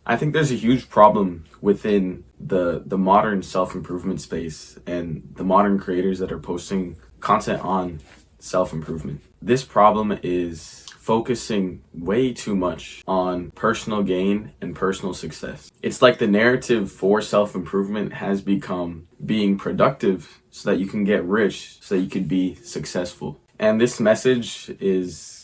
I think there's a huge problem within the modern self-improvement space and the modern creators that are posting content on self-improvement. This problem is focusing way too much on personal gain and personal success. It's like the narrative for self-improvement has become being productive so that you can get rich, so that you could be successful. And this message is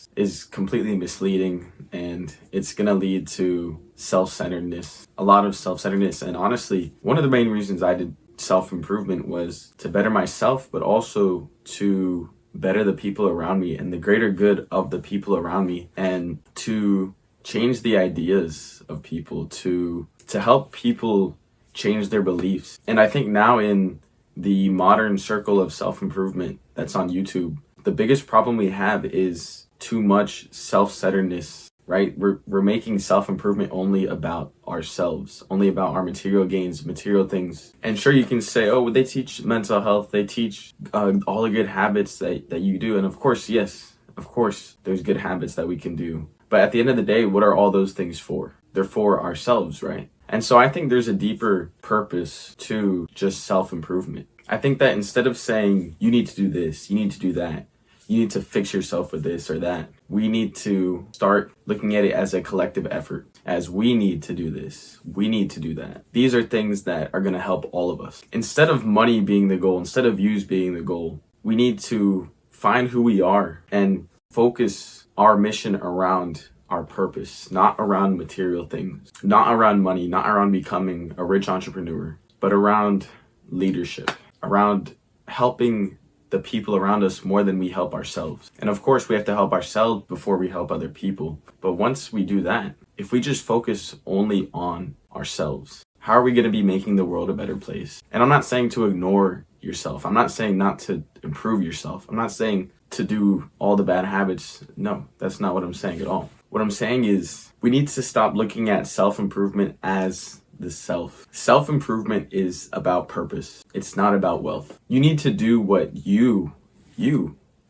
completely misleading, and it's gonna lead to self-centeredness, a lot of self-centeredness. And honestly, one of the main reasons I did self-improvement was to better myself, but also to better the people around me and the greater good of the people around me, and to change the ideas of people, to help people change their beliefs. And I think now in the modern circle of self-improvement that's on YouTube, the biggest problem we have is too much self-centeredness, right? We're making self-improvement only about ourselves, only about our material gains, material things. And sure, you can say, oh, they teach mental health, they teach all the good habits that you do. And of course, yes, of course, there's good habits that we can do. But at the end of the day, what are all those things for? They're for ourselves, right? And so I think there's a deeper purpose to just self-improvement. I think that instead of saying, you need to do this, you need to do that, you need to fix yourself with this or that, we need to start looking at it as a collective effort, as we need to do this, we need to do that. These are things that are going to help all of us. Instead of money being the goal, instead of views being the goal, we need to find who we are and focus our mission around our purpose, not around material things, not around money, not around becoming a rich entrepreneur, but around leadership, around helping the people around us more than we help ourselves. And of course, we have to help ourselves before we help other people. But once we do that, if we just focus only on ourselves, how are we going to be making the world a better place? And I'm not saying to ignore yourself. I'm not saying not to improve yourself. I'm not saying to do all the bad habits. No, that's not what I'm saying at all. What I'm saying is we need to stop looking at self-improvement as the self. Self-improvement is about purpose. It's not about wealth. You need to do what you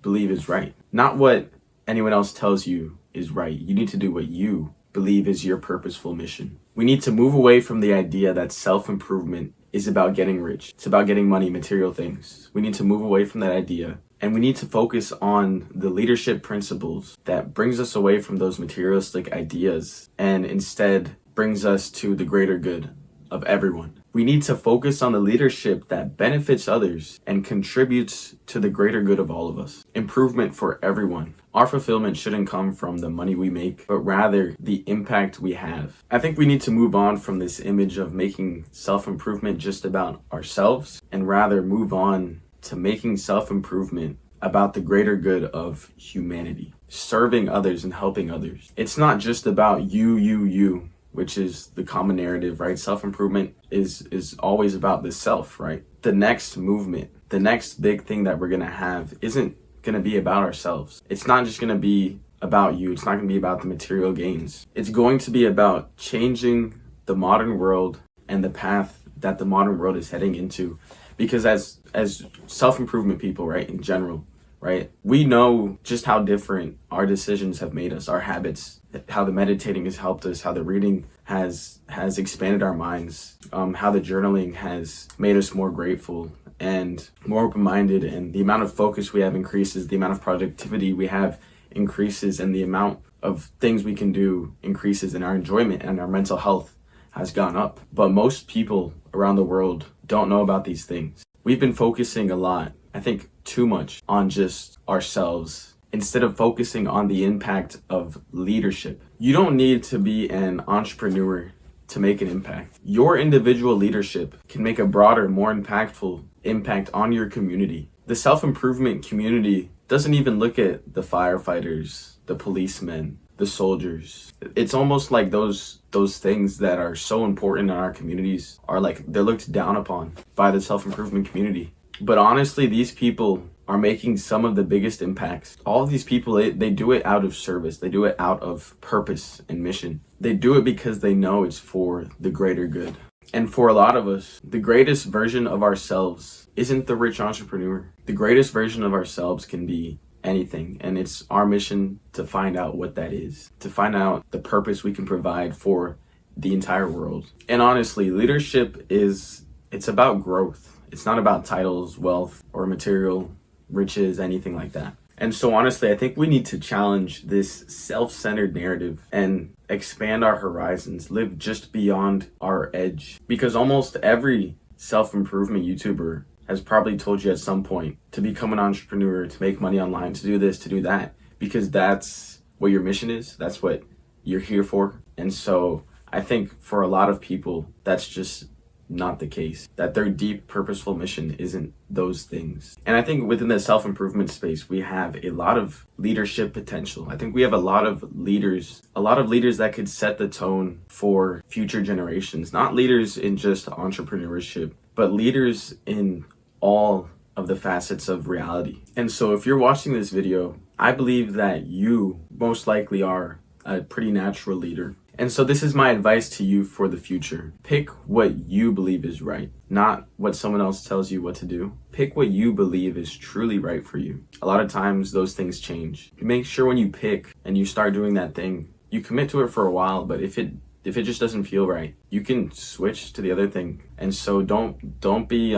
believe is right, not what anyone else tells you is right. You need to do what you believe is your purposeful mission. We need to move away from the idea that self-improvement is about getting rich. It's about getting money, material things. We need to move away from that idea, and we need to focus on the leadership principles that brings us away from those materialistic ideas and instead brings us to the greater good of everyone. We need to focus on the leadership that benefits others and contributes to the greater good of all of us. Improvement for everyone. Our fulfillment shouldn't come from the money we make, but rather the impact we have. I think we need to move on from this image of making self-improvement just about ourselves and rather move on to making self-improvement about the greater good of humanity, serving others and helping others. It's not just about you, which is the common narrative, right? Self-improvement is always about the self, right? The next movement, the next big thing that we're gonna have isn't gonna be about ourselves. It's not just gonna be about you. It's not gonna be about the material gains. It's going to be about changing the modern world and the path that the modern world is heading into. Because as self-improvement people, right, in general, right, we know just how different our decisions have made us, our habits, how the meditating has helped us, how the reading has expanded our minds, how the journaling has made us more grateful and more open-minded, and the amount of focus we have increases, the amount of productivity we have increases, and the amount of things we can do increases, and our enjoyment and our mental health has gone up. But most people around the world don't know about these things. We've been focusing a lot, I think too much, on just ourselves instead of focusing on the impact of leadership. You don't need to be an entrepreneur to make an impact. Your individual leadership can make a broader, more impactful impact on your community. The self-improvement community doesn't even look at the firefighters, the policemen, the soldiers. It's almost like those things that are so important in our communities are like they're looked down upon by the self-improvement community. But honestly, these people are making some of the biggest impacts. All of these people, they do it out of service. They do it out of purpose and mission. They do it because they know it's for the greater good. And for a lot of us, the greatest version of ourselves isn't the rich entrepreneur. The greatest version of ourselves can be anything. And it's our mission to find out what that is, to find out the purpose we can provide for the entire world. And honestly, leadership it's about growth. It's not about titles, wealth, or material riches, anything like that. And so honestly, I think we need to challenge this self-centered narrative and expand our horizons, live just beyond our edge. Because almost every self-improvement YouTuber has probably told you at some point to become an entrepreneur, to make money online, to do this, to do that, because that's what your mission is. That's what you're here for. And so I think for a lot of people, that's just not the case, that their deep purposeful mission isn't those things. And I think within the self-improvement space, we have a lot of leadership potential. I think we have a lot of leaders that could set the tone for future generations, not leaders in just entrepreneurship, but leaders in all of the facets of reality. And so if you're watching this video, I believe that you most likely are a pretty natural leader. And so this is my advice to you for the future. Pick what you believe is right, not what someone else tells you what to do. Pick what you believe is truly right for you. A lot of times those things change. Make sure when you pick and you start doing that thing, you commit to it for a while, but if it just doesn't feel right, you can switch to the other thing. And so don't be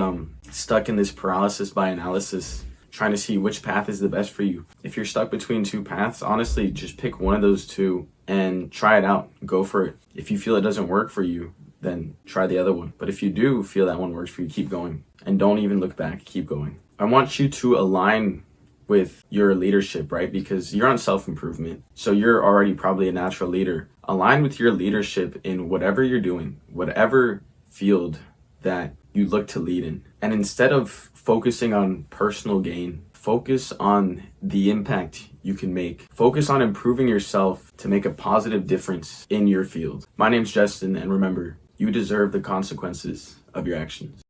stuck in this paralysis by analysis, trying to see which path is the best for you. If you're stuck between two paths, honestly, just pick one of those two and try it out. Go for it. If you feel it doesn't work for you, then try the other one. But if you do feel that one works for you, keep going. And don't even look back, keep going. I want you to align with your leadership, right? Because you're on self-improvement. So you're already probably a natural leader. Align with your leadership in whatever you're doing, whatever field that you look to lead in. And instead of focusing on personal gain, focus on the impact you can make. Focus on improving yourself to make a positive difference in your field. My name's Justin, and remember, you deserve the consequences of your actions.